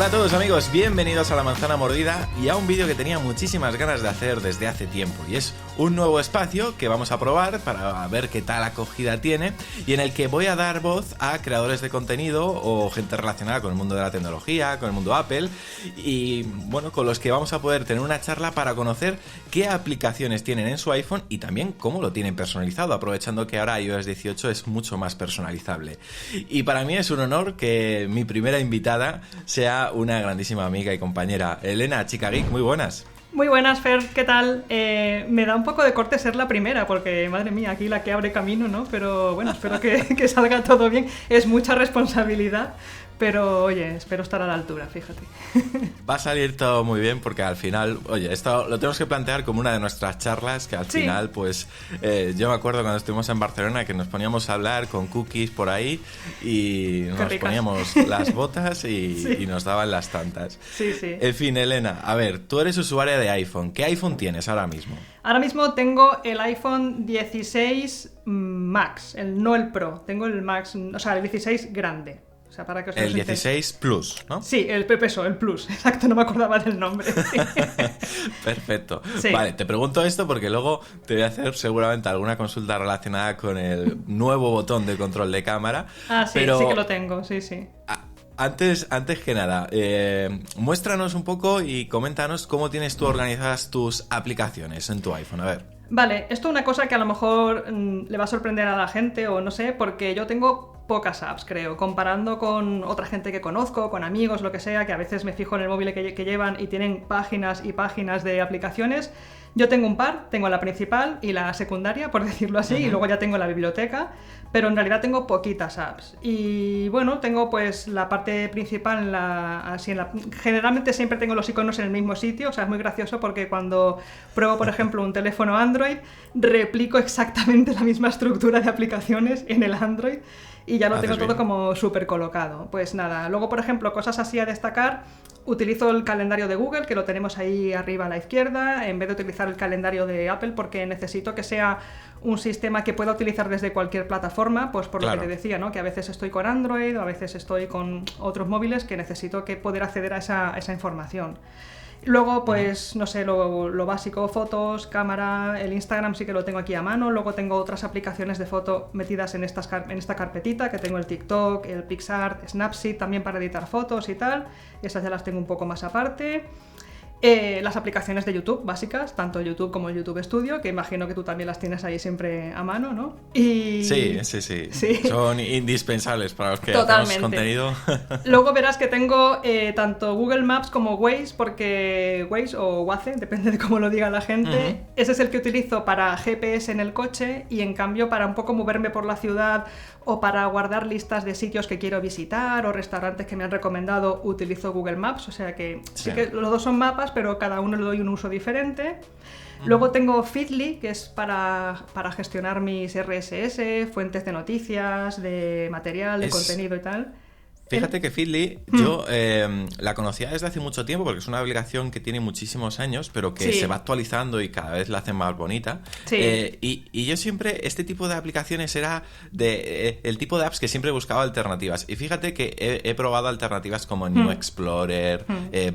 Hola a todos amigos, bienvenidos a La Manzana Mordida y a un vídeo que tenía muchísimas ganas de hacer desde hace tiempo, y es un nuevo espacio que vamos a probar para ver qué tal acogida tiene y en el que voy a dar voz a creadores de contenido o gente relacionada con el mundo de la tecnología, con el mundo Apple, y bueno, con los que vamos a poder tener una charla para conocer qué aplicaciones tienen en su iPhone y también cómo lo tienen personalizado, aprovechando que ahora iOS 18 es mucho más personalizable. Y para mí es un honor que mi primera invitada sea una grandísima amiga y compañera. Elena, Chica Geek, muy buenas. Muy buenas, Fer, ¿qué tal? Me da un poco de corte ser la primera, porque, madre mía, aquí la que abre camino, ¿no? Pero bueno, espero que salga todo bien. Es mucha responsabilidad, pero oye, espero estar a la altura, fíjate. Va a salir todo muy bien porque al final, oye, esto lo tenemos que plantear como una de nuestras charlas, que al final, pues, yo me acuerdo cuando estuvimos en Barcelona que nos poníamos a hablar con cookies por ahí y nos poníamos las botas y nos daban las tantas. Sí, sí. En fin, Elena, a ver, tú eres usuaria de iPhone. ¿Qué iPhone tienes ahora mismo? Ahora mismo tengo el iPhone 16 Max, no el Pro, tengo el Max, o sea, el 16 grande. O sea, para que os el 16 Plus, ¿no? Sí, el Plus, exacto, no me acordaba del nombre. Perfecto. Sí. Vale, te pregunto esto porque luego te voy a hacer seguramente alguna consulta relacionada con el nuevo botón de control de cámara. Ah, sí, pero... sí que lo tengo, sí, sí. Antes que nada, muéstranos un poco y coméntanos cómo tienes tú organizadas tus aplicaciones en tu iPhone, a ver. Vale, esto es una cosa que a lo mejor le va a sorprender a la gente o no sé, porque yo tengo pocas apps, creo, comparando con otra gente que conozco, con amigos, lo que sea, que a veces me fijo en el móvil que llevan y tienen páginas y páginas de aplicaciones. Yo tengo un par, tengo la principal y la secundaria, por decirlo así, y luego ya tengo la biblioteca, pero en realidad tengo poquitas apps. Y bueno, tengo pues la parte principal, generalmente siempre tengo los iconos en el mismo sitio, o sea, es muy gracioso porque cuando pruebo, por ejemplo, un teléfono Android, replico exactamente la misma estructura de aplicaciones en el Android y ya lo tengo todo como súper colocado. Pues nada, luego, por ejemplo, cosas así a destacar. Utilizo el calendario de Google, que lo tenemos ahí arriba a la izquierda, en vez de utilizar el calendario de Apple, porque necesito que sea un sistema que pueda utilizar desde cualquier plataforma, pues por lo que te decía, ¿no? Que a veces estoy con Android o a veces estoy con otros móviles que necesito poder acceder a esa información. Luego, pues, no sé, lo básico, fotos, cámara, el Instagram sí que lo tengo aquí a mano. Luego tengo otras aplicaciones de foto metidas en esta carpetita, que tengo el TikTok, el PixArt, Snapseed, también para editar fotos y tal. Esas ya las tengo un poco más aparte. Las aplicaciones de YouTube básicas, tanto YouTube como el YouTube Studio, que imagino que tú también las tienes ahí siempre a mano, ¿no? Sí. Son indispensables para los que hacemos contenido. Luego verás que tengo tanto Google Maps como Waze, porque Waze o Waze, depende de cómo lo diga la gente, ese es el que utilizo para GPS en el coche y en cambio para un poco moverme por la ciudad o para guardar listas de sitios que quiero visitar o restaurantes que me han recomendado, utilizo Google Maps, o sea que sí que los dos son mapas, pero cada uno le doy un uso diferente. Luego tengo Feedly, que es para gestionar mis RSS, fuentes de noticias, de material, de contenido y tal. Fíjate que Feedly, yo la conocía desde hace mucho tiempo porque es una aplicación que tiene muchísimos años, pero que se va actualizando y cada vez la hacen más bonita. Sí. Y yo siempre, este tipo de aplicaciones era el tipo de apps que siempre buscaba alternativas. Y fíjate que he probado alternativas como New Explorer,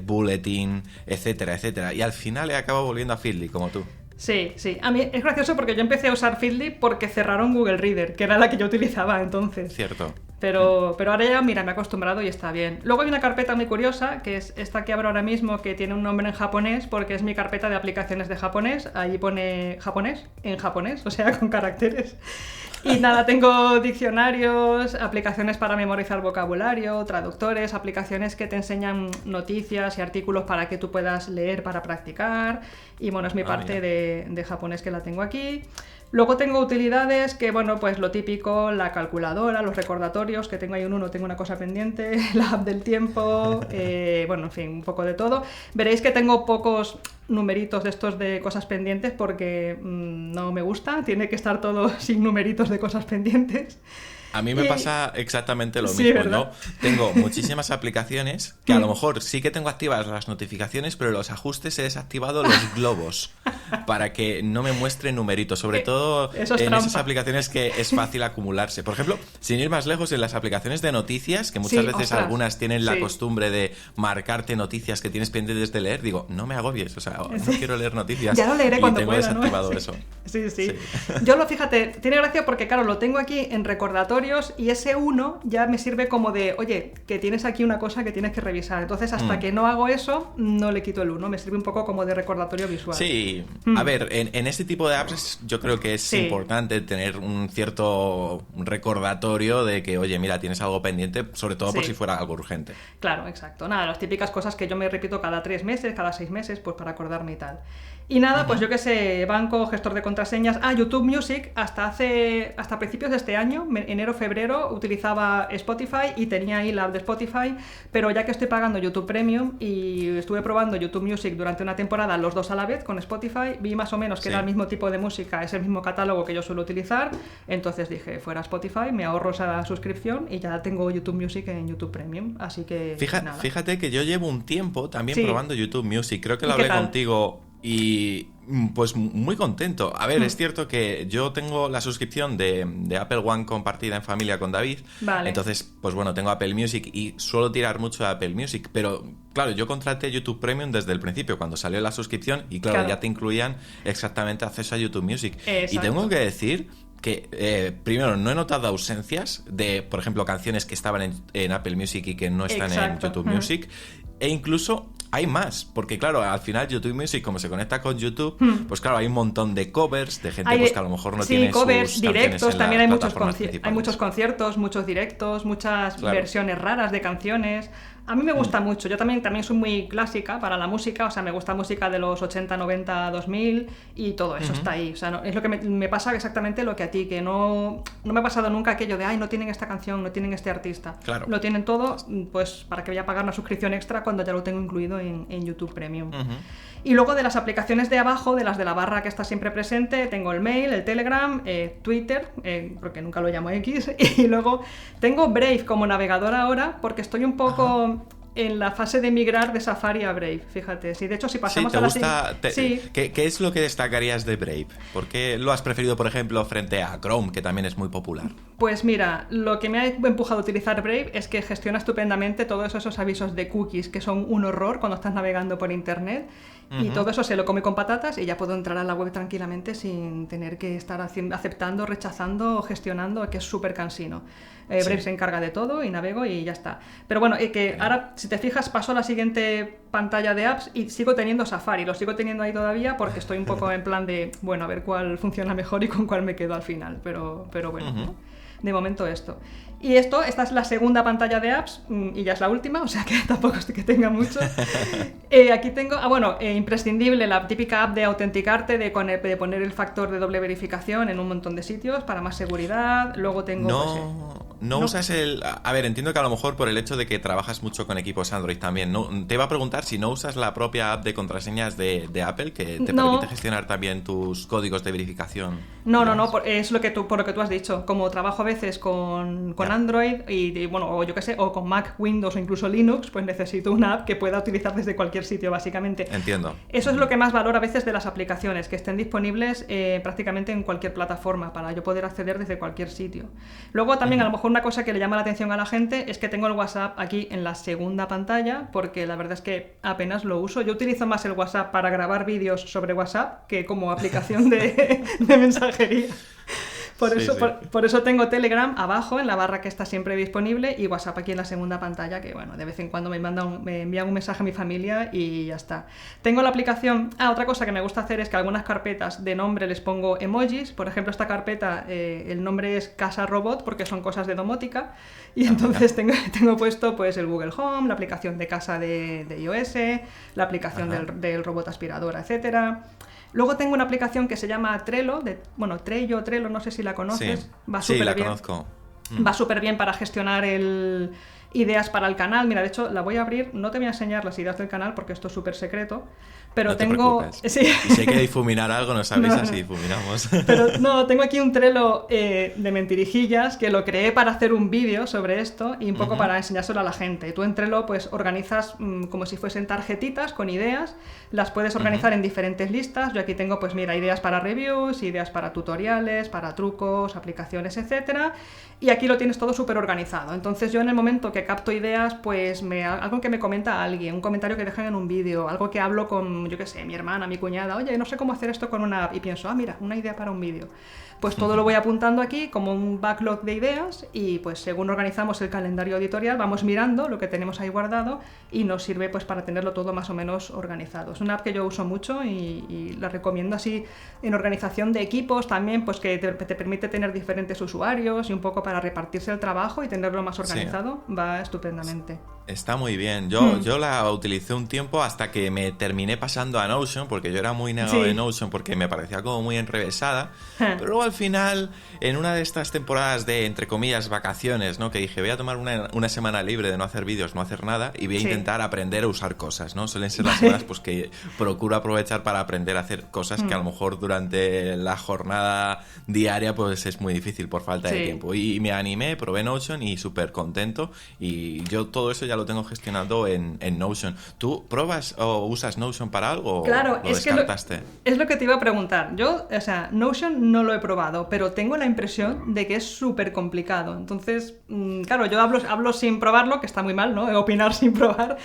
Bulletin, etcétera, etcétera. Y al final he acabado volviendo a Feedly, como tú. Sí. A mí es gracioso porque yo empecé a usar Feedly porque cerraron Google Reader, que era la que yo utilizaba entonces. Cierto. Pero ahora ya, mira, me he acostumbrado y está bien. Luego hay una carpeta muy curiosa, que es esta que abro ahora mismo, que tiene un nombre en japonés, porque es mi carpeta de aplicaciones de japonés. Allí pone japonés, en japonés, o sea, con caracteres. Y nada, tengo diccionarios, aplicaciones para memorizar vocabulario, traductores, aplicaciones que te enseñan noticias y artículos para que tú puedas leer para practicar. Y bueno, es mi parte de japonés que la tengo aquí. Luego tengo utilidades que, bueno, pues lo típico, la calculadora, los recordatorios, que tengo ahí tengo una cosa pendiente, la app del tiempo, bueno, en fin, un poco de todo. Veréis que tengo pocos numeritos de estos de cosas pendientes porque no me gusta, tiene que estar todo sin numeritos de cosas pendientes. A mí me pasa exactamente lo Sí, mismo. ¿verdad? Yo tengo muchísimas aplicaciones que a lo mejor sí que tengo activas las notificaciones, pero los ajustes he desactivado los globos para que no me muestre numeritos, sobre todo Eso es en trampa. esas aplicaciones que es fácil acumularse. Por ejemplo, sin ir más lejos, en las aplicaciones de noticias, que muchas Sí, veces ostras, algunas tienen la sí. costumbre de marcarte noticias que tienes pendientes de leer, digo, no me agobies, o sea, no quiero leer noticias. Ya lo leeré y cuando tengo pueda, ¿no? desactivado Sí. eso. Sí. Fíjate, tiene gracia porque, claro, lo tengo aquí en recordatorios y ese uno ya me sirve como de, oye, que tienes aquí una cosa que tienes que revisar. Entonces, hasta que no hago eso, no le quito el uno. Me sirve un poco como de recordatorio visual. Sí, a ver, en este tipo de apps yo creo que es Sí. importante tener un cierto recordatorio de que, oye, mira, tienes algo pendiente, sobre todo por Sí. si fuera algo urgente. Claro, exacto. Nada, las típicas cosas que yo me repito cada 3 meses, cada 6 meses, pues para acordarme y tal. Y nada, pues yo qué sé, banco, gestor de contraseñas. YouTube Music, hasta principios de este año, enero, febrero, utilizaba Spotify y tenía ahí la app de Spotify, pero ya que estoy pagando YouTube Premium y estuve probando YouTube Music durante una temporada, los dos a la vez con Spotify, vi más o menos que Sí. era el mismo tipo de música, es el mismo catálogo que yo suelo utilizar, entonces dije, fuera Spotify, me ahorro esa suscripción y ya tengo YouTube Music en YouTube Premium, así que nada. Fíjate que yo llevo un tiempo también Sí. probando YouTube Music, creo que ¿Y lo qué hablé tal? contigo y pues muy contento. A ver, es cierto que yo tengo la suscripción de Apple One compartida en familia con David, Vale. entonces pues bueno, tengo Apple Music y suelo tirar mucho de Apple Music, pero claro, yo contraté YouTube Premium desde el principio, cuando salió la suscripción y claro, ya te incluían exactamente acceso a YouTube Music. Exacto. Y tengo que decir que primero no he notado ausencias de, por ejemplo, canciones que estaban en Apple Music y que no están Exacto. en YouTube Music, e incluso hay más, porque claro, al final YouTube Music, como se conecta con YouTube, pues claro, hay un montón de covers de gente pues, que a lo mejor no tiene covers, sus canciones directos, en también las hay muchos, plataformas hay principales. muchos conciertos, muchos directos, muchas Claro. versiones raras de canciones. A mí me gusta mucho, yo también soy muy clásica para la música, o sea, me gusta música de los 80, 90, 2000 y todo eso está ahí. O sea, es lo que me pasa exactamente lo que a ti, que no me ha pasado nunca aquello de, ay, no tienen esta canción, no tienen este artista. Claro. Lo tienen todo, pues para que vaya a pagar una suscripción extra cuando ya lo tengo incluido en YouTube Premium. Y luego de las aplicaciones de abajo, de las de la barra que está siempre presente, tengo el mail, el Telegram, Twitter, porque nunca lo llamo X, y luego tengo Brave como navegador ahora, porque estoy un poco en la fase de migrar de Safari a Brave, fíjate. Sí, de hecho, si pasamos ¿Te a la gusta? Sí. ¿Qué es lo que destacarías de Brave? ¿Por qué lo has preferido, por ejemplo, frente a Chrome, que también es muy popular? Pues mira, lo que me ha empujado a utilizar Brave es que gestiona estupendamente todos esos avisos de cookies que son un horror cuando estás navegando por internet y todo eso se lo come con patatas y ya puedo entrar a la web tranquilamente sin tener que estar aceptando, rechazando o gestionando, que es súper cansino. Brave se encarga de todo y navego y ya está. Pero bueno, que ahora, si te fijas, paso a la siguiente pantalla de apps y sigo teniendo Safari, lo sigo teniendo ahí todavía porque estoy un poco en plan de, bueno, a ver cuál funciona mejor y con cuál me quedo al final, pero bueno, de momento esto. Y esta es la segunda pantalla de apps y ya es la última, o sea que tampoco es que tenga mucho. Aquí tengo, imprescindible, la típica app de autenticarte, de poner el factor de doble verificación en un montón de sitios para más seguridad. Luego tengo... No usas el... A ver, entiendo que a lo mejor por el hecho de que trabajas mucho con equipos Android también, ¿no? Te iba a preguntar si no usas la propia app de contraseñas de Apple, que te permite gestionar también tus códigos de verificación. No, es por lo que tú has dicho. Como trabajo a veces con Android y bueno, o yo qué sé, o con Mac, Windows o incluso Linux, pues necesito una app que pueda utilizar desde cualquier sitio, básicamente. Entiendo. Eso es lo que más valoro a veces de las aplicaciones, que estén disponibles prácticamente en cualquier plataforma para yo poder acceder desde cualquier sitio. Luego también a lo mejor una cosa que le llama la atención a la gente es que tengo el WhatsApp aquí en la segunda pantalla, porque la verdad es que apenas lo uso. Yo utilizo más el WhatsApp para grabar vídeos sobre WhatsApp que como aplicación de mensajería. Por eso tengo Telegram abajo en la barra que está siempre disponible y WhatsApp aquí en la segunda pantalla, que bueno, de vez en cuando me envían un mensaje a mi familia y ya está. Tengo la aplicación... otra cosa que me gusta hacer es que algunas carpetas de nombre les pongo emojis. Por ejemplo, esta carpeta, el nombre es Casa Robot porque son cosas de domótica y entonces tengo puesto pues el Google Home, la aplicación de casa de iOS, la aplicación del robot aspiradora, etcétera. Luego tengo una aplicación que se llama Trello, Trello, no sé si la conoces. Sí, Va súper la bien. conozco. Va súper bien para gestionar ideas para el canal. Mira, de hecho, la voy a abrir, no te voy a enseñar las ideas del canal porque esto es súper secreto, pero no te tengo... preocupes. Sí. Y si hay que difuminar algo, nos avisas y difuminamos. Pero no, tengo aquí un Trello de mentirijillas que lo creé para hacer un vídeo sobre esto y un poco para enseñárselo a la gente. Tú en Trello pues organizas como si fuesen tarjetitas con ideas, las puedes organizar en diferentes listas. Yo aquí tengo pues mira, ideas para reviews, ideas para tutoriales, para trucos, aplicaciones, etcétera. Y aquí lo tienes todo súper organizado. Entonces yo en el momento que capto ideas, pues algo que me comenta alguien, un comentario que dejan en un vídeo, algo que hablo con, yo qué sé, mi hermana, mi cuñada, oye, no sé cómo hacer esto con una app, y pienso, mira, una idea para un vídeo. Pues todo lo voy apuntando aquí como un backlog de ideas y pues según organizamos el calendario editorial vamos mirando lo que tenemos ahí guardado y nos sirve pues para tenerlo todo más o menos organizado. Es una app que yo uso mucho y la recomiendo así en organización de equipos también, pues que te permite tener diferentes usuarios y un poco para repartirse el trabajo y tenerlo más organizado. Sí. Va estupendamente. Está muy bien. Yo la utilicé un tiempo hasta que me terminé pasando a Notion, porque yo era muy negado de Notion porque me parecía como muy enrevesada. Pero luego al final, en una de estas temporadas de, entre comillas, vacaciones, ¿no? Que dije, voy a tomar una semana libre de no hacer vídeos, no hacer nada, y voy a intentar aprender a usar cosas, ¿no? Suelen ser las semanas pues que procuro aprovechar para aprender a hacer cosas que a lo mejor durante la jornada diaria pues es muy difícil por falta de tiempo. Y me animé, probé Notion y súper contento. Y yo todo eso ya lo tengo gestionado en Notion. ¿Tú pruebas o usas Notion para algo? Claro, ¿O lo descartaste? Es lo que te iba a preguntar. Yo, o sea, Notion no lo he probado, pero tengo la impresión de que es súper complicado. Entonces, claro, yo hablo sin probarlo, que está muy mal, ¿no? Opinar sin probar,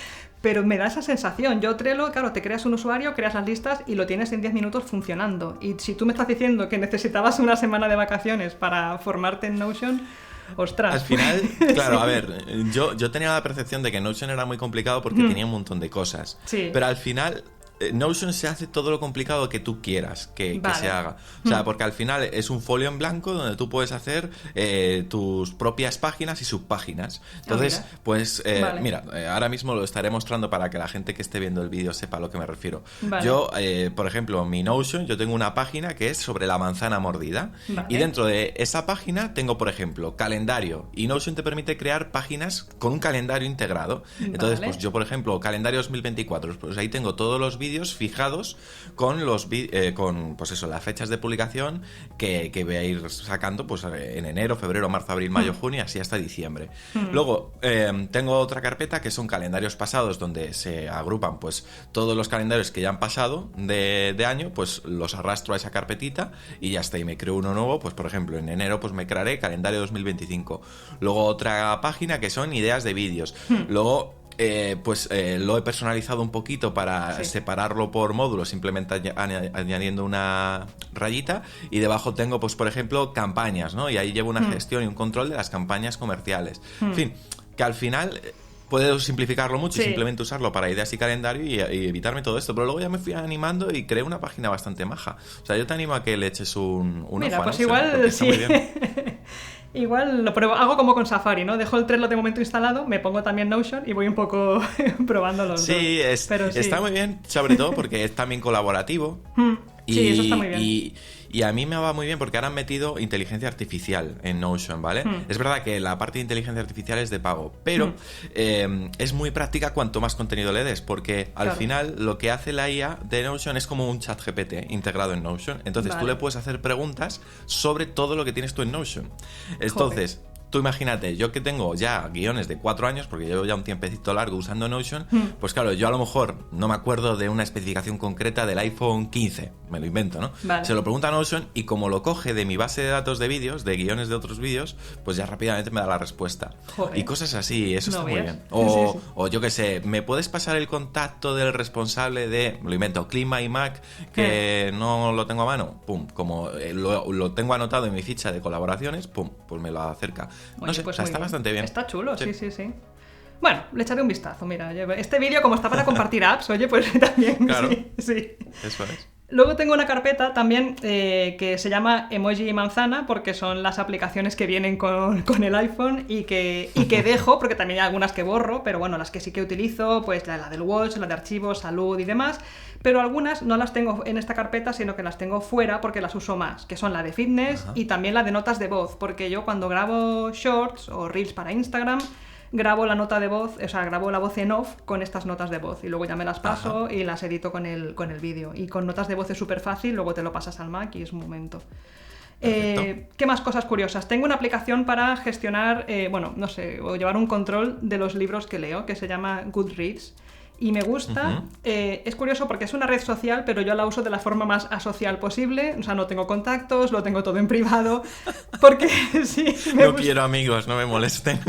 pero me da esa sensación. Yo Trello, claro, te creas un usuario, creas las listas y lo tienes en 10 minutos funcionando. Y si tú me estás diciendo que necesitabas una semana de vacaciones para formarte en Notion... ¡Ostras! Al final, claro, a ver, yo tenía la percepción de que Notion era muy complicado porque tenía un montón de cosas. Sí. Pero al final, Notion se hace todo lo complicado que tú quieras que se haga. O sea, porque al final es un folio en blanco donde tú puedes hacer tus propias páginas y subpáginas. Entonces, pues, mira, ahora mismo lo estaré mostrando para que la gente que esté viendo el vídeo sepa a lo que me refiero. Yo, por ejemplo, en mi Notion, yo tengo una página que es sobre la manzana mordida. Y dentro de esa página tengo, por ejemplo, calendario. Y Notion te permite crear páginas con un calendario integrado. Entonces, pues yo, por ejemplo, calendario 2024, pues ahí tengo todos los vídeos fijados con con pues eso, las fechas de publicación que voy a ir sacando pues en enero, febrero, marzo, abril, mayo, junio, así hasta diciembre. Luego tengo otra carpeta que son calendarios pasados, donde se agrupan pues todos los calendarios que ya han pasado de año, pues los arrastro a esa carpetita y ya está, y me creo uno nuevo. Pues por ejemplo en enero pues me crearé calendario 2025. Luego otra página que son ideas de vídeos. Luego lo he personalizado un poquito para separarlo por módulos, simplemente añadiendo una rayita, y debajo tengo, pues por ejemplo, campañas, ¿no? Y ahí llevo una gestión y un control de las campañas comerciales. En fin, que al final puedo simplificarlo mucho y simplemente usarlo para ideas y calendario y evitarme todo esto. Pero luego ya me fui animando y creé una página bastante maja. O sea, yo te animo a que le eches un Mira, ojo, pues ¿no? igual sí. Igual lo pruebo, hago como con Safari, ¿no? Dejo el Trello de momento instalado, me pongo también Notion y voy un poco probando los dos. Está muy bien, sobre todo porque es también colaborativo. Sí, eso está muy bien. Y a mí me va muy bien porque ahora han metido inteligencia artificial en Notion, ¿vale? Es verdad que la parte de inteligencia artificial es de pago, pero es muy práctica cuanto más contenido le des, porque al final lo que hace la IA de Notion es como un chat GPT integrado en Notion. Entonces tú le puedes hacer preguntas sobre todo lo que tienes tú en Notion. Entonces... Tú imagínate, yo que tengo ya guiones de 4 años, porque llevo ya un tiempecito largo usando Notion, pues claro, yo a lo mejor no me acuerdo de una especificación concreta del iPhone 15, me lo invento, ¿no? Se lo pregunta a Notion y como lo coge de mi base de datos de vídeos, de guiones de otros vídeos, pues ya rápidamente me da la respuesta. Y cosas así, eso está muy bien. O yo que sé, ¿me puedes pasar el contacto del responsable de, me lo invento, Clima y Mac, que no lo tengo a mano? Pum, como lo tengo anotado en mi ficha de colaboraciones, pum, pues me lo acerca. No sé, pues está bastante bien. Está chulo, sí. Bueno, le echaré un vistazo, mira. Este vídeo, como está para compartir apps, oye, pues también. Claro. Sí. Eso es. Luego tengo una carpeta también que se llama Emoji y Manzana, porque son las aplicaciones que vienen con el iPhone y que dejo, porque también hay algunas que borro, pero bueno, las que sí que utilizo, pues la del Watch, la de archivos, salud y demás, pero algunas no las tengo en esta carpeta, sino que las tengo fuera porque las uso más, que son la de fitness y también la de notas de voz, porque yo cuando grabo shorts o reels para Instagram, grabo la nota de voz, o sea, grabo la voz en off con estas notas de voz y luego ya me las paso y las edito con el vídeo. Y con notas de voz es súper fácil, luego te lo pasas al Mac y es un momento. ¿Qué más cosas curiosas? Tengo una aplicación para gestionar, o llevar un control de los libros que leo, que se llama Goodreads. Y me gusta, es curioso porque es una red social, pero yo la uso de la forma más asocial posible, o sea, no tengo contactos, lo tengo todo en privado, porque sí, no quiero amigos, no me molesten.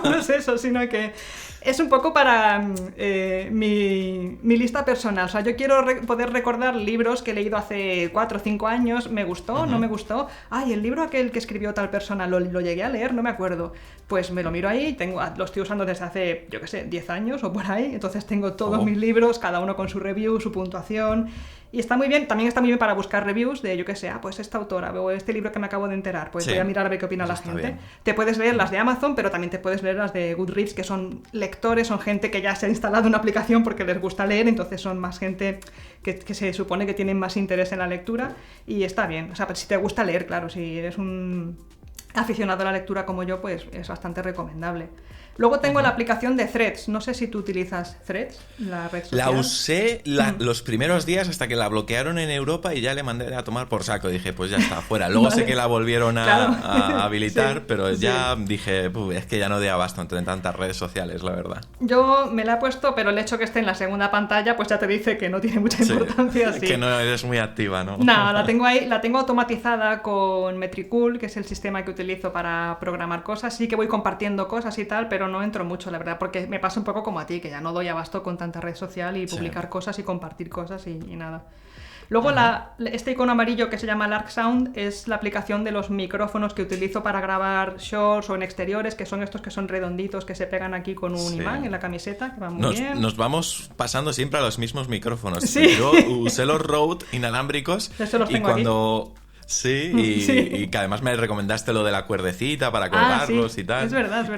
No es eso, sino que es un poco para mi lista personal. O sea, yo quiero poder recordar libros que he leído hace 4 o 5 años. ¿Me gustó? ¿No me gustó? Ay, el libro aquel que escribió tal persona, ¿lo llegué a leer? No me acuerdo. Pues me lo miro ahí, lo estoy usando desde hace, 10 años o por ahí. Entonces tengo todos mis libros, cada uno con su review, su puntuación. Y está muy bien, también está muy bien para buscar reviews de, pues esta autora o este libro que me acabo de enterar, pues voy a mirar a ver qué opina la gente. Bien. Te puedes leer las de Amazon, pero también te puedes leer las de Goodreads, que son lectores, son gente que ya se ha instalado una aplicación porque les gusta leer, entonces son más gente que se supone que tienen más interés en la lectura y está bien. O sea, si te gusta leer, claro, si eres un aficionado a la lectura como yo, pues es bastante recomendable. Luego tengo la aplicación de Threads. No sé si tú utilizas Threads, la red social. La usé los primeros días hasta que la bloquearon en Europa y ya le mandé a tomar por saco. Dije, pues ya está, fuera. Luego sé que la volvieron a habilitar, pero ya dije, es que ya no de abasto entre tantas redes sociales, la verdad. Yo me la he puesto, pero el hecho que esté en la segunda pantalla, pues ya te dice que no tiene mucha importancia. Sí. Que no eres muy activa, ¿no? No, la tengo ahí, la tengo automatizada con Metricool, que es el sistema que utilizo para programar cosas. Sí que voy compartiendo cosas y tal, pero no entro mucho, la verdad, porque me pasa un poco como a ti, que ya no doy abasto con tanta red social y publicar cosas y compartir cosas y nada. Luego este icono amarillo que se llama Lark Sound es la aplicación de los micrófonos que utilizo para grabar shorts o en exteriores, que son estos que son redonditos, que se pegan aquí con un imán en la camiseta, que va muy bien. Nos vamos pasando siempre a los mismos micrófonos. Sí. Yo usé los Rode inalámbricos y cuando... Aquí. Sí, y que además me recomendaste lo de la cuerdecita para colgarlos y tal. Es verdad.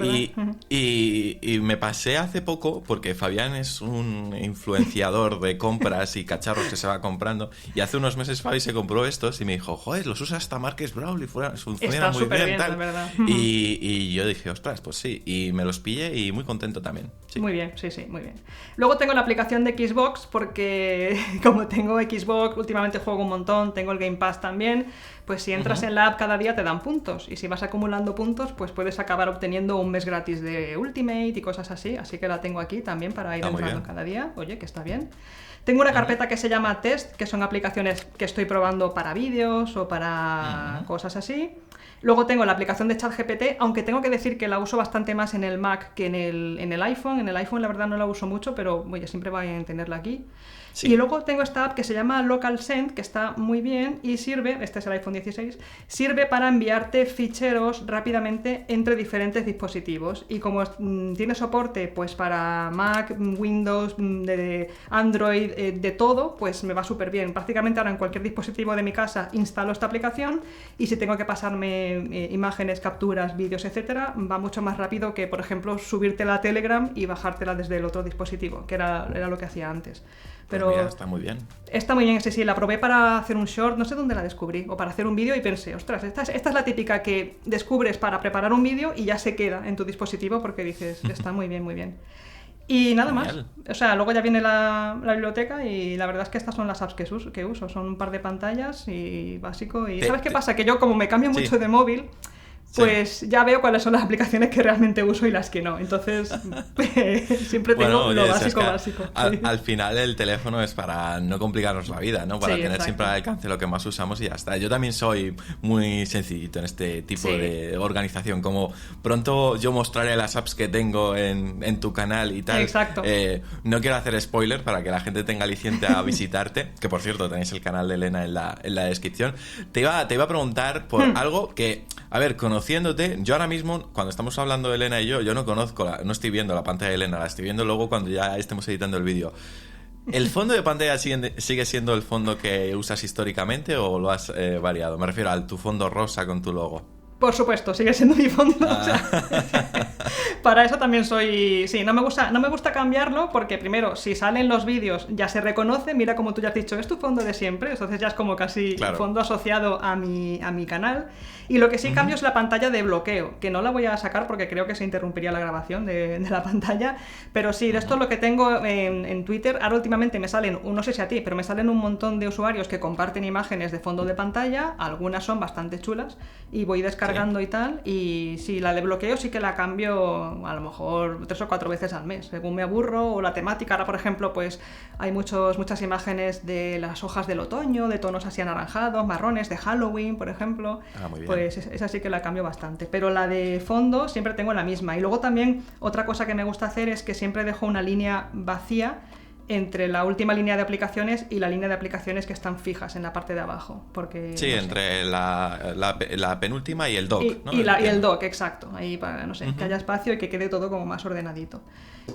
Y me pasé hace poco, porque Fabián es un influenciador de compras y cacharros que se va comprando, y hace unos meses Fabi se compró estos y me dijo, joder, los usa hasta Marques Brown y funciona muy bien, tal. Verdad. Y yo dije, ostras, pues sí, y me los pillé y muy contento también. Sí. Muy bien, sí, muy bien. Luego tengo la aplicación de Xbox, porque como tengo Xbox, últimamente juego un montón, tengo el Game Pass también. Pues si entras en la app cada día te dan puntos y si vas acumulando puntos pues puedes acabar obteniendo un mes gratis de Ultimate y cosas así que la tengo aquí también para ir entrando cada día, oye, que está bien. Tengo una carpeta que se llama Test, que son aplicaciones que estoy probando para vídeos o para cosas así. Luego tengo la aplicación de ChatGPT, aunque tengo que decir que la uso bastante más en el Mac que en el iPhone. En el iPhone la verdad no la uso mucho, pero oye, siempre voy a tenerla aquí. Sí. Y luego tengo esta app que se llama Local Send, que está muy bien y sirve, este es el iPhone 16, sirve para enviarte ficheros rápidamente entre diferentes dispositivos. Y como tiene soporte pues para Mac, Windows, de Android, de todo, pues me va súper bien. Prácticamente ahora en cualquier dispositivo de mi casa instalo esta aplicación y si tengo que pasarme imágenes, capturas, vídeos, etcétera, va mucho más rápido que, por ejemplo, subírtela a Telegram y bajártela desde el otro dispositivo, que era lo que hacía antes. Pero pues mira, está muy bien. Está muy bien, sí, la probé para hacer un short, no sé dónde la descubrí, o para hacer un vídeo y pensé, ostras, esta es la típica que descubres para preparar un vídeo y ya se queda en tu dispositivo porque dices, está muy bien, muy bien. Y nada Genial. Más, o sea, luego ya viene la biblioteca y la verdad es que estas son las apps que uso, son un par de pantallas y básico. Y ¿sabes qué pasa? Que yo como me cambio mucho de móvil... Pues ya veo cuáles son las aplicaciones que realmente uso y las que no. Entonces, siempre tengo lo básico. Al final el teléfono es para no complicarnos la vida, ¿no? Para tener siempre al alcance lo que más usamos y ya está. Yo también soy muy sencillito en este tipo de organización. Como pronto yo mostraré las apps que tengo en tu canal y tal. Exacto. No quiero hacer spoiler para que la gente tenga aliciente a visitarte. Que por cierto, tenéis el canal de Elena en la descripción. Te iba a preguntar por algo que... A ver, conociéndote, yo ahora mismo, cuando estamos hablando de Elena y yo no conozco, no estoy viendo la pantalla de Elena, la estoy viendo luego cuando ya estemos editando el vídeo. ¿El fondo de pantalla sigue siendo el fondo que usas históricamente o lo has variado? Me refiero a tu fondo rosa con tu logo. Por supuesto, sigue siendo mi fondo. O sea, Para eso también soy... Sí, no me gusta cambiarlo porque primero, si salen los vídeos ya se reconoce, mira como tú ya has dicho, es tu fondo de siempre, entonces ya es como casi fondo asociado a mi canal. Y lo que sí cambio es la pantalla de bloqueo, que no la voy a sacar porque creo que se interrumpiría la grabación de la pantalla, pero sí, de esto es lo que tengo en Twitter. Ahora últimamente me salen, no sé si a ti, pero me salen un montón de usuarios que comparten imágenes de fondo de pantalla, algunas son bastante chulas, y voy descargando y tal, y sí, la de bloqueo sí que la cambio a lo mejor 3 o 4 veces al mes, según me aburro, o la temática. Ahora, por ejemplo, pues hay muchas imágenes de las hojas del otoño, de tonos así anaranjados, marrones, de Halloween, por ejemplo. Muy bien. Pues esa sí que la cambio bastante, pero la de fondo siempre tengo la misma. Y luego también otra cosa que me gusta hacer es que siempre dejo una línea vacía entre la última línea de aplicaciones y la línea de aplicaciones que están fijas en la parte de abajo, porque sí, no entre la penúltima y el dock, ¿no? Y el dock, exacto, ahí para, no sé, que haya espacio y que quede todo como más ordenadito.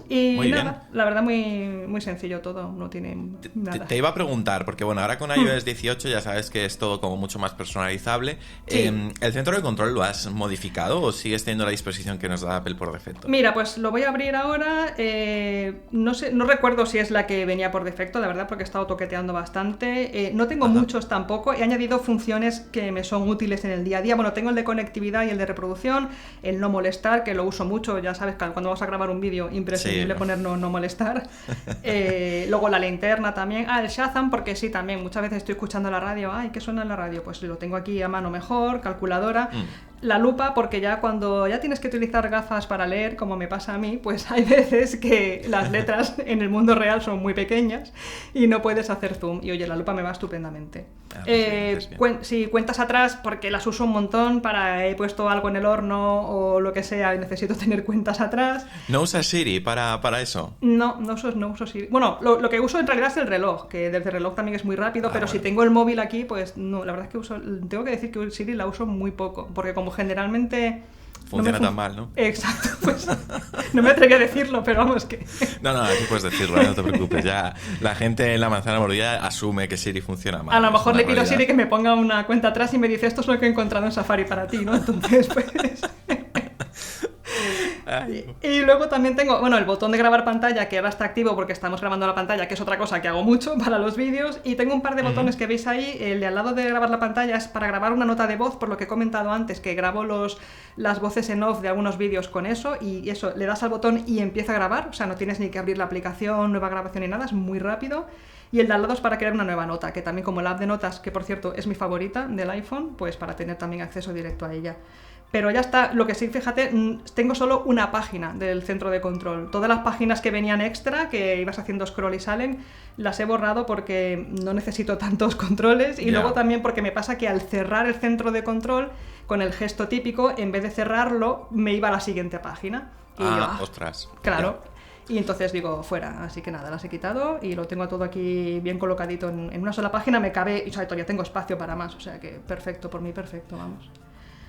Y muy nada, bien. La verdad muy sencillo todo, no tiene nada. Te iba a preguntar, porque bueno, ahora con iOS 18 ya sabes que es todo como mucho más personalizable. Sí. ¿El centro de control lo has modificado o sigues teniendo la disposición que nos da Apple por defecto? Mira, pues lo voy a abrir ahora. No sé, no recuerdo si es la que venía por defecto, la verdad, porque he estado toqueteando bastante. No tengo muchos tampoco. He añadido funciones que me son útiles en el día a día. Bueno, tengo el de conectividad y el de reproducción, el no molestar, que lo uso mucho. Ya sabes que cuando vas a grabar un vídeo, imprescindible poner no molestar. Luego la linterna también. El Shazam, porque sí, también muchas veces estoy escuchando la radio. Ay, ¿qué suena en la radio? Pues lo tengo aquí a mano mejor, calculadora. La lupa, porque ya cuando ya tienes que utilizar gafas para leer, como me pasa a mí, pues hay veces que las letras en el mundo real son muy pequeñas y no puedes hacer zoom. Y oye, la lupa me va estupendamente. Si cuentas atrás, porque las uso un montón para he puesto algo en el horno o lo que sea y necesito tener cuentas atrás. ¿No usas Siri para eso? No uso Siri. Bueno, lo que uso en realidad es el reloj, que desde el reloj también es muy rápido, pero bueno. Si tengo el móvil aquí, pues no, la verdad es que tengo que decir que Siri la uso muy poco, porque como generalmente... Funciona tan mal, ¿no? Exacto, pues no me atreví a decirlo, pero vamos que... No, aquí puedes decirlo, no te preocupes. Ya la gente en la manzana mordida asume que Siri funciona mal. A lo mejor le pido a Siri que me ponga una cuenta atrás y me dice esto es lo que he encontrado en Safari para ti, ¿no? Entonces, pues... Y luego también tengo, bueno, el botón de grabar pantalla, que ahora está activo porque estamos grabando la pantalla, que es otra cosa que hago mucho para los vídeos, y tengo un par de botones que veis ahí. El de al lado de grabar la pantalla es para grabar una nota de voz, por lo que he comentado antes, que grabo las voces en off de algunos vídeos con eso, y eso, le das al botón y empieza a grabar, o sea, no tienes ni que abrir la aplicación, nueva grabación ni nada, es muy rápido. Y el de al lado es para crear una nueva nota, que también como la app de notas, que por cierto es mi favorita del iPhone, pues para tener también acceso directo a ella. Pero ya está, lo que sí, fíjate, tengo solo una página del centro de control. Todas las páginas que venían extra, que ibas haciendo scroll y salen, las he borrado porque no necesito tantos controles. Y luego también porque me pasa que al cerrar el centro de control, con el gesto típico, en vez de cerrarlo, me iba a la siguiente página. Y ostras. Claro. Y entonces digo, fuera, así que nada, las he quitado y lo tengo todo aquí bien colocadito en una sola página. Me cabe, y todavía tengo espacio para más, o sea que perfecto, por mí perfecto, vamos.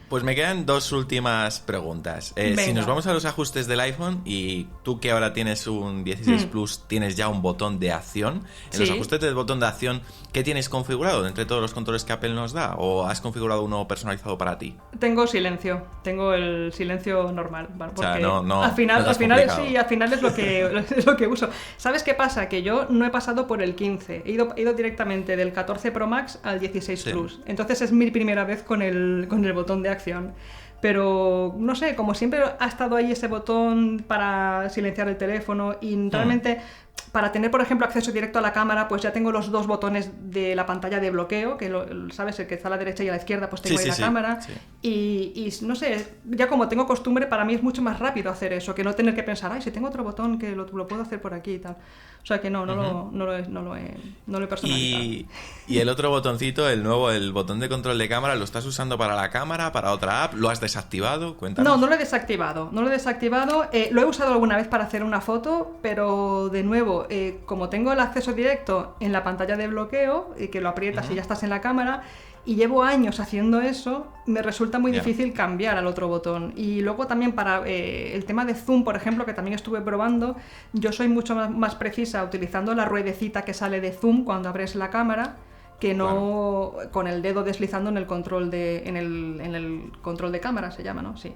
Pues me quedan dos últimas preguntas. Si nos vamos a los ajustes del iPhone, y tú que ahora tienes un 16 Plus, tienes ya un botón de acción. En los ajustes del botón de acción, ¿qué tienes configurado entre todos los controles que Apple nos da? ¿O has configurado uno personalizado para ti? Tengo silencio, tengo el silencio normal, ¿vale? Porque o sea, al final es lo que uso. ¿Sabes qué pasa? Que yo no he pasado por el 15, he ido directamente del 14 Pro Max al 16 Plus. Entonces es mi primera vez con el botón de acción. Pero no sé, como siempre ha estado ahí ese botón para silenciar el teléfono y realmente para tener, por ejemplo, acceso directo a la cámara, pues ya tengo los dos botones de la pantalla de bloqueo, que sabes, el que está a la derecha y a la izquierda, pues tengo ahí la cámara. Sí. Y no sé, ya como tengo costumbre, para mí es mucho más rápido hacer eso, que no tener que pensar, ay, si tengo otro botón que lo puedo hacer por aquí y tal. O sea que no lo he personalizado. Y el otro botoncito, el nuevo, el botón de control de cámara, ¿lo estás usando para la cámara, para otra app? ¿Lo has desactivado? Cuéntanos. No lo he desactivado. Lo he usado alguna vez para hacer una foto, pero de nuevo, como tengo el acceso directo en la pantalla de bloqueo, que lo aprietas y ya estás en la cámara, y llevo años haciendo eso, me resulta muy difícil cambiar al otro botón. Y luego también para el tema de zoom, por ejemplo, que también estuve probando, yo soy mucho más precisa utilizando la ruedecita que sale de zoom cuando abres la cámara, que no con el dedo deslizando en el control de control de cámara, se llama, ¿no? Sí.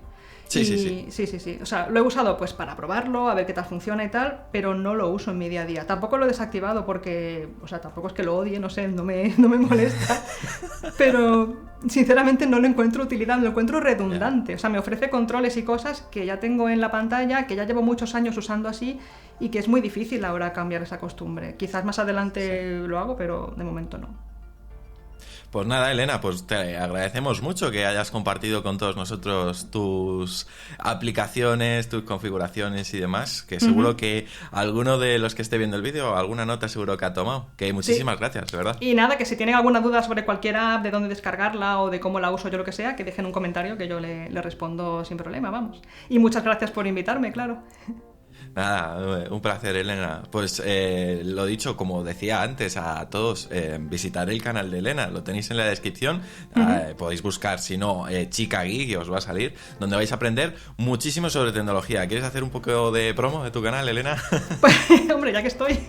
Sí, sí, sí. Sí. O sea, lo he usado pues para probarlo, a ver qué tal funciona y tal, pero no lo uso en mi día a día. Tampoco lo he desactivado porque, o sea, tampoco es que lo odie, no sé, no me molesta. Pero sinceramente no lo encuentro utilidad, lo encuentro redundante. O sea, me ofrece controles y cosas que ya tengo en la pantalla, que ya llevo muchos años usando así y que es muy difícil ahora cambiar esa costumbre. Quizás más adelante lo hago, pero de momento no. Pues nada, Elena, pues te agradecemos mucho que hayas compartido con todos nosotros tus aplicaciones, tus configuraciones y demás, que seguro que alguno de los que esté viendo el vídeo, alguna nota seguro que ha tomado. Que muchísimas gracias, de verdad. Y nada, que si tienen alguna duda sobre cualquier app, de dónde descargarla o de cómo la uso yo, lo que sea, que dejen un comentario que yo le respondo sin problema, vamos. Y muchas gracias por invitarme, claro. Nada, un placer, Elena. Pues lo dicho, como decía antes a todos, visitar el canal de Elena, lo tenéis en la descripción. Podéis buscar, si no, Chica Geek, y os va a salir, donde vais a aprender muchísimo sobre tecnología. ¿Quieres hacer un poco de promo de tu canal, Elena? Pues, hombre, ya que estoy.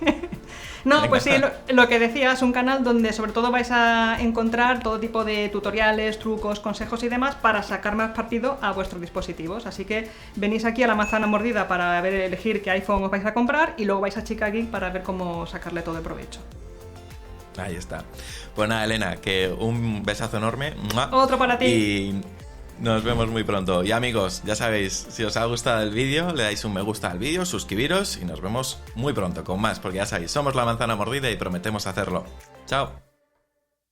No, venga. Pues sí, lo que decía, es un canal donde sobre todo vais a encontrar todo tipo de tutoriales, trucos, consejos y demás para sacar más partido a vuestros dispositivos. Así que venís aquí a la manzana mordida para elegir qué iPhone os vais a comprar y luego vais a Chica Geek para ver cómo sacarle todo el provecho. Ahí está. Pues nada, Elena, que un besazo enorme. Otro para ti. Y nos vemos muy pronto. Y amigos, ya sabéis, si os ha gustado el vídeo, le dais un me gusta al vídeo, suscribiros y nos vemos muy pronto con más, porque ya sabéis, somos La Manzana Mordida y prometemos hacerlo. ¡Chao!